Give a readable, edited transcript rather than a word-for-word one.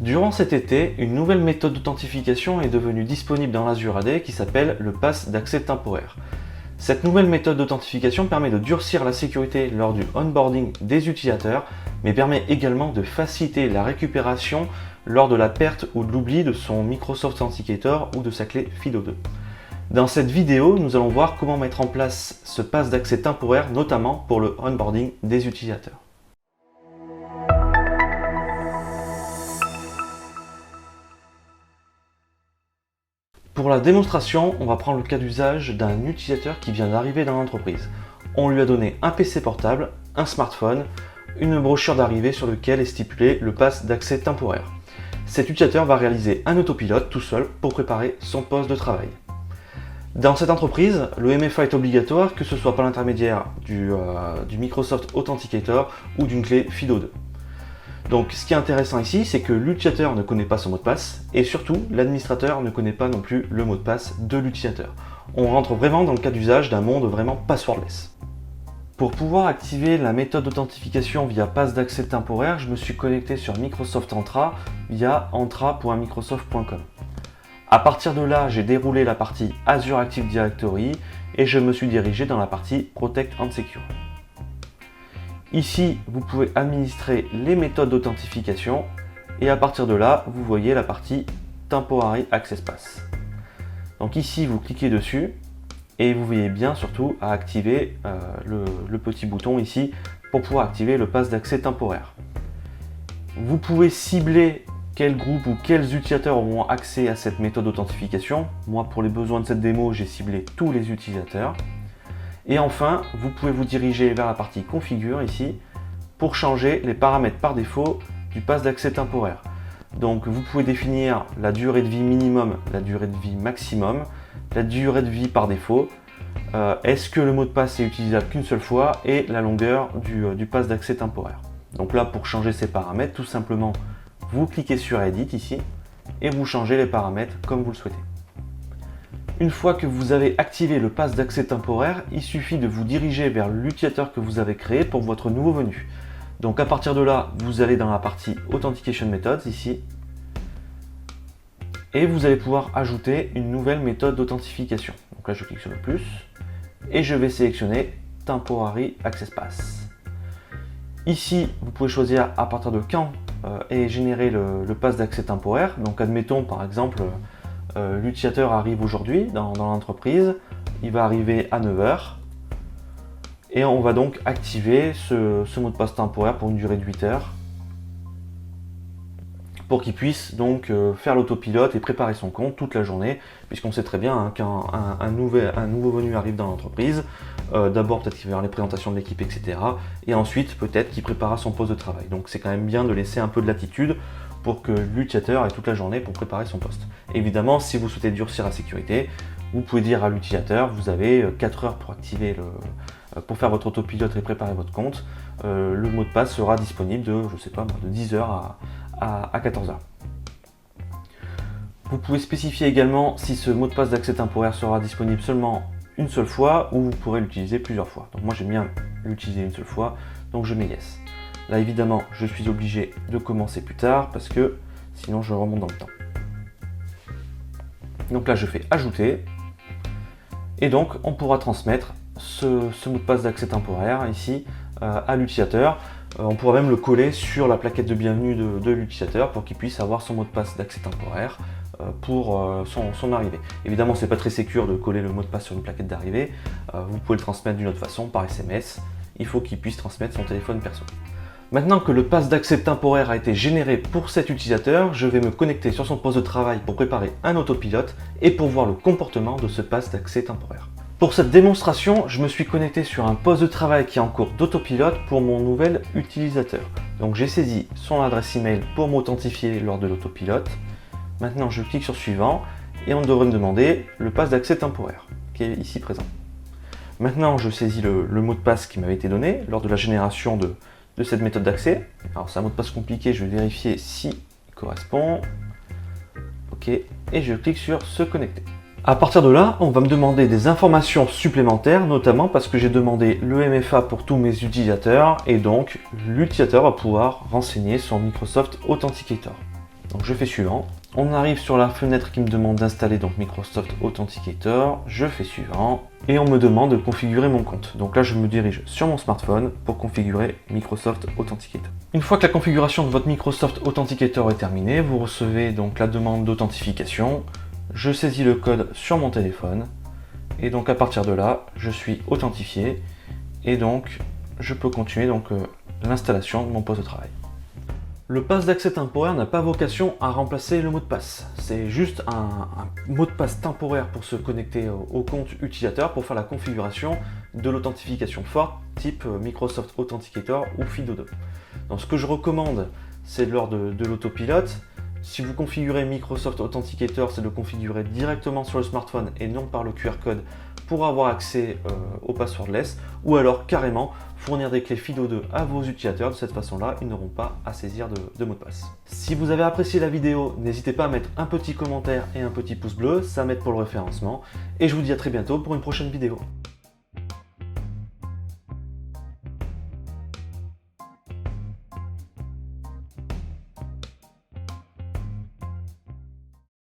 Durant cet été, une nouvelle méthode d'authentification est devenue disponible dans l'Azure AD qui s'appelle le pass d'accès temporaire. Cette nouvelle méthode d'authentification permet de durcir la sécurité lors du onboarding des utilisateurs, mais permet également de faciliter la récupération lors de la perte ou de l'oubli de son Microsoft Authenticator ou de sa clé FIDO2. Dans cette vidéo, nous allons voir comment mettre en place ce pass d'accès temporaire, notamment pour le onboarding des utilisateurs. Pour la démonstration, on va prendre le cas d'usage d'un utilisateur qui vient d'arriver dans l'entreprise. On lui a donné un PC portable, un smartphone, une brochure d'arrivée sur laquelle est stipulé le pass d'accès temporaire. Cet utilisateur va réaliser un autopilote tout seul pour préparer son poste de travail. Dans cette entreprise, le MFA est obligatoire, que ce soit par l'intermédiaire du Microsoft Authenticator ou d'une clé FIDO2. Donc ce qui est intéressant ici, c'est que l'utilisateur ne connaît pas son mot de passe et surtout l'administrateur ne connaît pas non plus le mot de passe de l'utilisateur. On rentre vraiment dans le cas d'usage d'un monde vraiment passwordless. Pour pouvoir activer la méthode d'authentification via pass d'accès temporaire, je me suis connecté sur Microsoft Entra via entra.microsoft.com. À partir de là, j'ai déroulé la partie Azure Active Directory et je me suis dirigé dans la partie Protect and Secure. Ici, vous pouvez administrer les méthodes d'authentification et à partir de là, vous voyez la partie Temporary Access Pass. Donc ici, vous cliquez dessus et vous voyez bien surtout à activer le petit bouton ici pour pouvoir activer le pass d'accès temporaire. Vous pouvez cibler quel groupe ou quels utilisateurs auront accès à cette méthode d'authentification. Moi, pour les besoins de cette démo, j'ai ciblé tous les utilisateurs. Et enfin, vous pouvez vous diriger vers la partie Configure ici pour changer les paramètres par défaut du pass d'accès temporaire. Donc vous pouvez définir la durée de vie minimum, la durée de vie maximum, la durée de vie par défaut, est-ce que le mot de passe est utilisable qu'une seule fois et la longueur du pass d'accès temporaire. Donc là, pour changer ces paramètres, tout simplement, vous cliquez sur Edit ici et vous changez les paramètres comme vous le souhaitez. Une fois que vous avez activé le pass d'accès temporaire, il suffit de vous diriger vers l'utilisateur que vous avez créé pour votre nouveau venu. Donc à partir de là, vous allez dans la partie Authentication Methods ici et vous allez pouvoir ajouter une nouvelle méthode d'authentification. Donc là, je clique sur le plus et je vais sélectionner Temporary Access Pass. Ici, vous pouvez choisir à partir de quand est généré le pass d'accès temporaire. Donc admettons par exemple l'utilisateur arrive aujourd'hui dans l'entreprise, il va arriver à 9 h et on va donc activer ce mot de passe temporaire pour une durée de 8 heures pour qu'il puisse donc faire l'autopilote et préparer son compte toute la journée, puisqu'on sait très bien quand un nouveau venu arrive dans l'entreprise, d'abord peut-être qu'il va faire les présentations de l'équipe, etc. et ensuite peut-être qu'il préparera son poste de travail. Donc c'est quand même bien de laisser un peu de latitude pour que l'utilisateur ait toute la journée pour préparer son poste. Évidemment, si vous souhaitez durcir la sécurité, vous pouvez dire à l'utilisateur, vous avez 4 heures pour activer pour faire votre autopilote et préparer votre compte. Le mot de passe sera disponible de, je sais pas, de 10 h à 14 h. Vous pouvez spécifier également si ce mot de passe d'accès temporaire sera disponible seulement une seule fois ou vous pourrez l'utiliser plusieurs fois. Donc moi j'aime bien l'utiliser une seule fois, donc je mets Yes. Là évidemment je suis obligé de commencer plus tard parce que sinon je remonte dans le temps. Donc là je fais ajouter et donc on pourra transmettre ce mot de passe d'accès temporaire ici à l'utilisateur. On pourra même le coller sur la plaquette de bienvenue de l'utilisateur pour qu'il puisse avoir son mot de passe d'accès temporaire pour son arrivée. Évidemment c'est pas très sécure de coller le mot de passe sur une plaquette d'arrivée, vous pouvez le transmettre d'une autre façon par SMS, il faut qu'il puisse transmettre son téléphone perso. Maintenant que le pass d'accès temporaire a été généré pour cet utilisateur, je vais me connecter sur son poste de travail pour préparer un autopilote et pour voir le comportement de ce pass d'accès temporaire. Pour cette démonstration, je me suis connecté sur un poste de travail qui est en cours d'autopilote pour mon nouvel utilisateur. Donc j'ai saisi son adresse email pour m'authentifier lors de l'autopilote. Maintenant je clique sur suivant et on devrait me demander le pass d'accès temporaire qui est ici présent. Maintenant je saisis le mot de passe qui m'avait été donné lors de la génération de cette méthode d'accès. Alors c'est un mot de passe compliqué, je vais vérifier s'il correspond. Ok, et je clique sur se connecter. À partir de là, on va me demander des informations supplémentaires, notamment parce que j'ai demandé le MFA pour tous mes utilisateurs et donc l'utilisateur va pouvoir renseigner son Microsoft Authenticator. Donc je fais suivant. On arrive sur la fenêtre qui me demande d'installer donc Microsoft Authenticator. Je fais suivant. Et on me demande de configurer mon compte. Donc là, je me dirige sur mon smartphone pour configurer Microsoft Authenticator. Une fois que la configuration de votre Microsoft Authenticator est terminée, vous recevez donc la demande d'authentification. Je saisis le code sur mon téléphone. Et donc à partir de là, je suis authentifié. Et donc, je peux continuer l'installation de mon poste de travail. Le pass d'accès temporaire n'a pas vocation à remplacer le mot de passe. C'est juste un mot de passe temporaire pour se connecter au compte utilisateur pour faire la configuration de l'authentification forte type Microsoft Authenticator ou FIDO2. Donc ce que je recommande, c'est lors de l'autopilote. Si vous configurez Microsoft Authenticator, c'est de le configurer directement sur le smartphone et non par le QR code pour avoir accès au passwordless, ou alors carrément fournir des clés FIDO2 à vos utilisateurs. De cette façon-là, ils n'auront pas à saisir de mot de passe. Si vous avez apprécié la vidéo, n'hésitez pas à mettre un petit commentaire et un petit pouce bleu, ça m'aide pour le référencement. Et je vous dis à très bientôt pour une prochaine vidéo.